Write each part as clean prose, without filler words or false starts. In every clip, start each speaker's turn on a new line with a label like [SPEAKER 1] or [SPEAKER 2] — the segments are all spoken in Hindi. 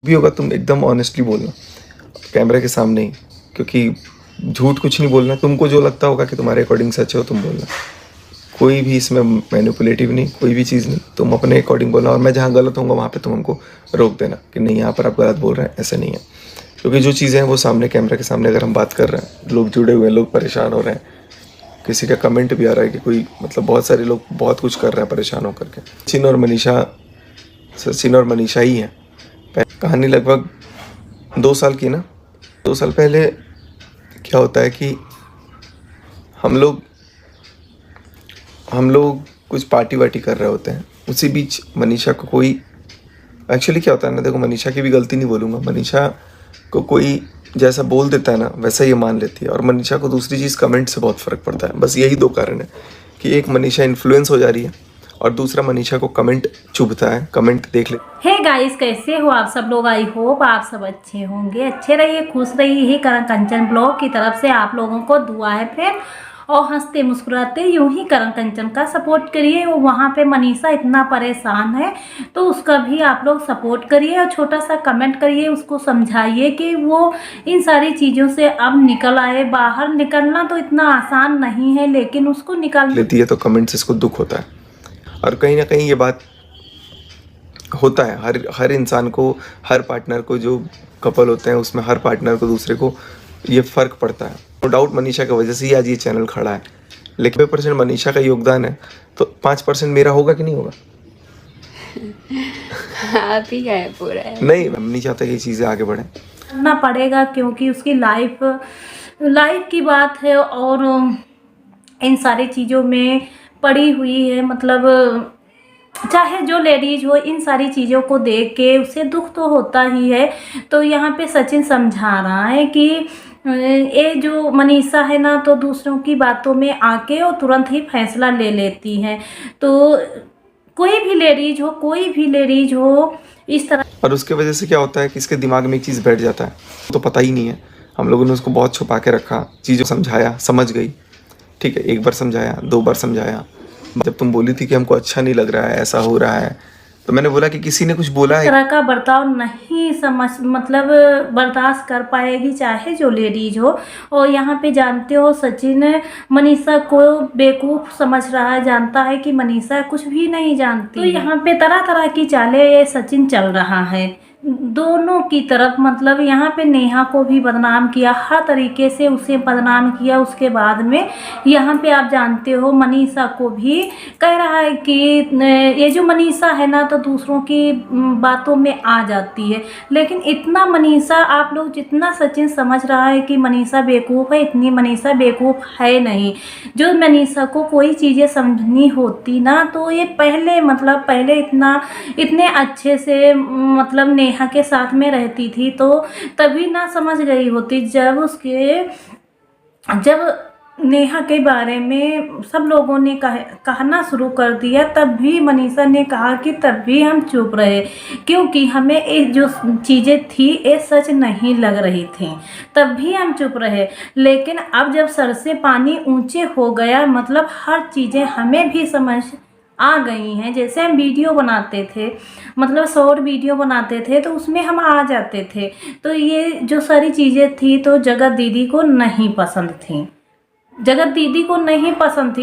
[SPEAKER 1] भी होगा तुम एकदम ऑनेस्टली बोलना कैमरे के सामने ही, क्योंकि झूठ कुछ नहीं बोलना। तुमको जो लगता होगा कि तुम्हारे अकॉर्डिंग सच है वो तुम बोलना। कोई भी इसमें मैनिपुलेटिव नहीं, कोई भी चीज़ नहीं। तुम अपने अकॉर्डिंग बोलना और मैं जहाँ गलत होऊंगा वहाँ पे तुम हमको रोक देना कि नहीं यहाँ पर आप गलत बोल रहे हैं, ऐसे नहीं है। क्योंकि जो चीज़ें हैं वो सामने कैमरे के सामने अगर हम बात कर रहे हैं, लोग जुड़े हुए हैं, लोग परेशान हो रहे हैं। किसी का कमेंट भी आ रहा है कि कोई मतलब बहुत सारे लोग बहुत कुछ कर रहे हैं परेशान होकर के। सचिन और मनीषा ही हैं। कहानी लगभग 2 साल की ना। 2 साल पहले क्या होता है कि हम लोग कुछ पार्टी वार्टी कर रहे होते हैं। उसी बीच मनीषा को कोई, एक्चुअली क्या होता है ना, देखो मनीषा की भी गलती नहीं बोलूँगा। मनीषा को कोई जैसा बोल देता है ना वैसा ये मान लेती है। और मनीषा को दूसरी चीज़ कमेंट से बहुत फ़र्क पड़ता है। बस यही 2 कारण है कि एक मनीषा इन्फ्लुएंस हो जा रही है और दूसरा मनीषा को कमेंट चुभता है, कमेंट देख ले।
[SPEAKER 2] हे गाइस, कैसे हो आप सब लोग? आई होप आप सब अच्छे होंगे, अच्छे रहिए, खुश रहिए। ही करण कंचन ब्लॉग की तरफ से आप लोगों को दुआ है फ्रेंड। और हंसते मुस्कुराते यूं ही करण कंचन का सपोर्ट करिए। वो वहाँ पे मनीषा इतना परेशान है तो उसका भी आप लोग सपोर्ट करिए और छोटा सा कमेंट करिए, उसको समझाइए कि वो इन सारी चीज़ों से अब निकल आए। बाहर निकलना तो इतना आसान नहीं है, लेकिन उसको निकाल
[SPEAKER 1] लेती है तो कमेंट से इसको दुख होता है। और कहीं ना कहीं ये बात होता है हर इंसान को, हर पार्टनर को, जो कपल होते हैं उसमें हर पार्टनर को दूसरे को ये फ़र्क पड़ता है। नो डाउट मनीषा की वजह से ही आज ये चैनल खड़ा है। लेकिन 90% मनीषा का योगदान है तो 5% मेरा होगा कि नहीं होगा?
[SPEAKER 3] आप ही का है पूरा है।
[SPEAKER 1] नहीं, हम नहीं चाहते कि चीज़ें आगे बढ़ें।
[SPEAKER 2] करना पड़ेगा क्योंकि उसकी लाइफ की बात है और इन सारी चीज़ों में पड़ी हुई है। मतलब चाहे जो लेडीज हो, इन सारी चीज़ों को देख के उसे दुख तो होता ही है। तो यहाँ पे सचिन समझा रहा है कि ये जो मनीषा है ना, तो दूसरों की बातों में आके और तुरंत ही फैसला ले लेती है। तो कोई भी लेडीज हो इस तरह।
[SPEAKER 1] और उसके वजह से क्या होता है कि इसके दिमाग में एक चीज़ बैठ जाता है, तो पता ही नहीं है। हम लोगों ने उसको बहुत छुपा के रखा, चीज़ों समझाया, समझ गई, ठीक है, 1 बार समझाया, 2 बार समझाया। जब तुम बोली थी कि हमको अच्छा नहीं लग रहा है, ऐसा हो रहा है, तो मैंने बोला कि किसी ने कुछ बोला है।
[SPEAKER 2] इस तरह का बर्ताव नहीं मतलब बर्दाश्त कर पाएगी चाहे जो लेडीज हो। और यहाँ पे जानते हो सचिन मनीषा को बेवकूफ़ समझ रहा है, जानता है कि मनीषा कुछ भी नहीं जानती। तो यहाँ पे तरह तरह की चालें सचिन चल रहा है दोनों की तरफ। मतलब यहाँ पे नेहा को भी बदनाम किया, हर तरीके से उसे बदनाम किया। उसके बाद में यहाँ पे आप जानते हो मनीषा को भी कह रहा है कि ये जो मनीषा है ना, तो दूसरों की बातों में आ जाती है। लेकिन इतना मनीषा, आप लोग जितना सचिन समझ रहा है कि मनीषा बेवकूफ़ है, इतनी मनीषा बेवकूफ़ है नहीं। जो मनीषा को कोई चीज़ें समझनी होती ना, तो ये पहले इतने अच्छे से मतलब नेहा के साथ में रहती थी, तो तभी ना समझ गई होती। जब नेहा के बारे में सब लोगों ने कहना शुरू कर दिया, तब भी मनीषा ने कहा कि तब भी हम चुप रहे, क्योंकि हमें ये जो चीज़ें थी ये सच नहीं लग रही थी, तब भी हम चुप रहे। लेकिन अब जब सर से पानी ऊंचे हो गया, मतलब हर चीज़ें हमें भी समझ आ गई हैं। जैसे हम वीडियो बनाते थे, मतलब शॉर्ट वीडियो बनाते थे, तो उसमें हम आ जाते थे। तो ये जो सारी चीज़ें थी तो जगत दीदी को नहीं पसंद थी।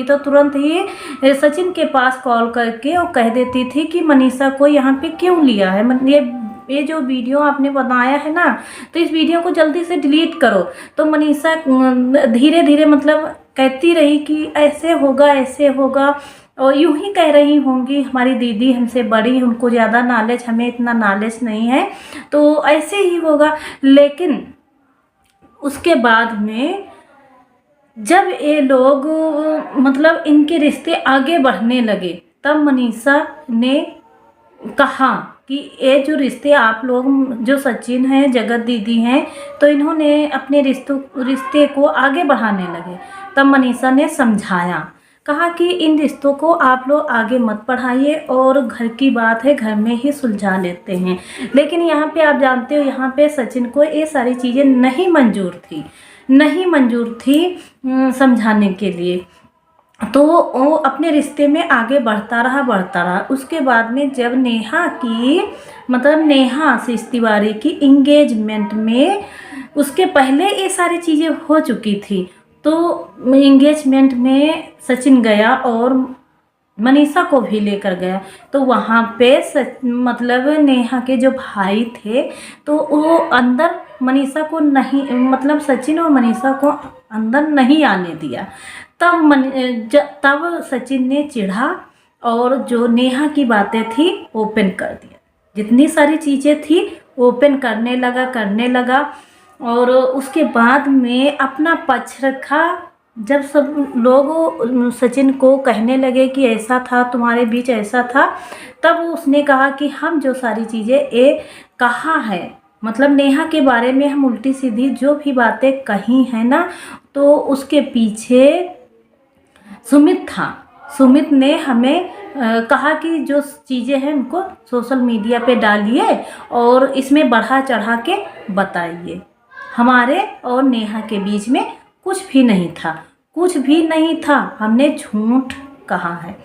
[SPEAKER 2] तो तुरंत ही सचिन के पास कॉल करके वो कह देती थी कि मनीषा को यहाँ पे क्यों लिया है। ये जो वीडियो आपने बनाया है ना, तो इस वीडियो को जल्दी से डिलीट करो। तो मनीषा धीरे धीरे मतलब कहती रही कि ऐसे होगा और यूं ही कह रही होंगी, हमारी दीदी हमसे बड़ी, हमको ज़्यादा नॉलेज, हमें इतना नॉलेज नहीं है, तो ऐसे ही होगा। लेकिन उसके बाद में जब ये लोग मतलब इनके रिश्ते आगे बढ़ने लगे, तब मनीषा ने कहा कि ये जो रिश्ते आप लोग, जो सचिन हैं, जगत दीदी हैं, तो इन्होंने अपने रिश्ते को आगे बढ़ाने लगे। तब मनीषा ने समझाया, कहा कि इन रिश्तों को आप लोग आगे मत बढ़ाइए और घर की बात है घर में ही सुलझा लेते हैं। लेकिन यहाँ पे आप जानते हो, यहाँ पे सचिन को ये सारी चीज़ें नहीं मंजूर थी समझाने के लिए। तो वो अपने रिश्ते में आगे बढ़ता रहा। उसके बाद में जब नेहा की मतलब नेहा आशीष तिवारी की इंगेजमेंट में, उसके पहले ये सारी चीज़ें हो चुकी थी। तो इंगेजमेंट में सचिन गया और मनीषा को भी लेकर गया। तो वहाँ पे मतलब नेहा के जो भाई थे तो वो अंदर मनीषा को नहीं, मतलब सचिन और मनीषा को अंदर नहीं आने दिया। तब सचिन ने चिढ़ा और जो नेहा की बातें थी ओपन कर दिया। जितनी सारी चीज़ें थी ओपन करने लगा और उसके बाद में अपना पक्ष रखा। जब सब लोग सचिन को कहने लगे कि ऐसा था, तुम्हारे बीच ऐसा था, तब उसने कहा कि हम जो सारी चीज़ें ये कहा है, मतलब नेहा के बारे में हम उल्टी सीधी जो भी बातें कही हैं ना, तो उसके पीछे सुमित था। सुमित ने हमें कहा कि जो चीज़ें हैं उनको सोशल मीडिया पे डालिए और इसमें बढ़ा चढ़ा के बताइए। हमारे और नेहा के बीच में कुछ भी नहीं था, हमने झूठ कहा है।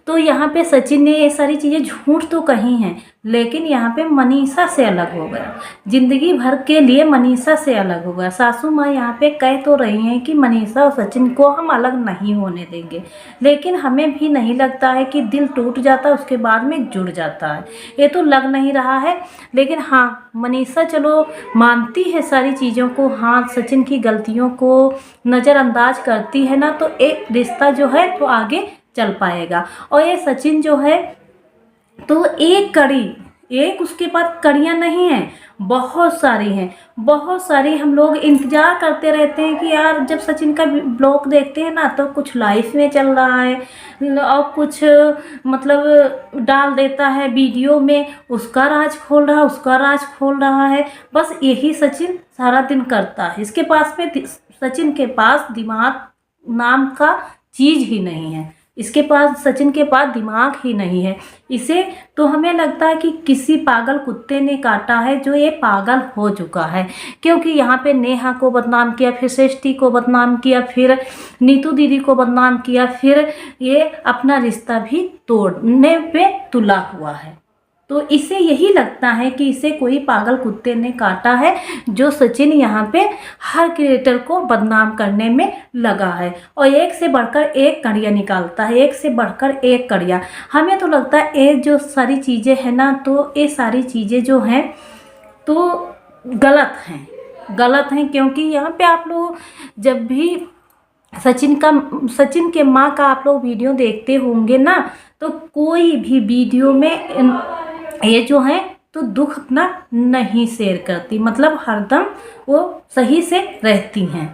[SPEAKER 2] तो यहाँ पे सचिन ने ये सारी चीज़ें झूठ तो कही हैं, लेकिन यहाँ पे मनीषा से अलग हो गया। ज़िंदगी भर के लिए मनीषा से अलग हो गया। सासू माँ यहाँ पे कह तो रही हैं कि मनीषा और सचिन को हम अलग नहीं होने देंगे, लेकिन हमें भी नहीं लगता है कि दिल टूट जाता है उसके बाद में जुड़ जाता है, ये तो लग नहीं रहा है। लेकिन हाँ, मनीषा चलो मानती है सारी चीज़ों को, हाँ सचिन की गलतियों को नज़रअंदाज करती है ना, तो एक रिश्ता जो है तो आगे चल पाएगा। और ये सचिन जो है तो एक उसके पास कड़ियाँ नहीं हैं, बहुत सारी। हम लोग इंतज़ार करते रहते हैं कि यार जब सचिन का ब्लॉग देखते हैं ना, तो कुछ लाइफ में चल रहा है और कुछ मतलब डाल देता है वीडियो में, उसका राज खोल रहा है। बस यही सचिन सारा दिन करता है। इसके पास में सचिन के पास दिमाग नाम का चीज़ ही नहीं है। सचिन के पास दिमाग ही नहीं है। इसे तो हमें लगता है कि किसी पागल कुत्ते ने काटा है, जो ये पागल हो चुका है। क्योंकि यहाँ पे नेहा को बदनाम किया, फिर सृष्टि को बदनाम किया, फिर नीतू दीदी को बदनाम किया, फिर ये अपना रिश्ता भी तोड़ने पे तुला हुआ है। तो इसे यही लगता है कि इसे कोई पागल कुत्ते ने काटा है, जो सचिन यहाँ पे हर क्रिएटर को बदनाम करने में लगा है और एक से बढ़कर एक कड़ियाँ निकालता है, एक से बढ़कर एक कड़ियाँ। हमें तो लगता है ये जो सारी चीज़ें हैं ना, तो ये सारी चीज़ें जो हैं तो गलत हैं क्योंकि यहाँ पे आप लोग जब भी सचिन के माँ का आप लोग वीडियो देखते होंगे ना, तो कोई भी वीडियो में ये जो है तो दुख अपना नहीं शेयर करती, मतलब हरदम वो सही से रहती हैं।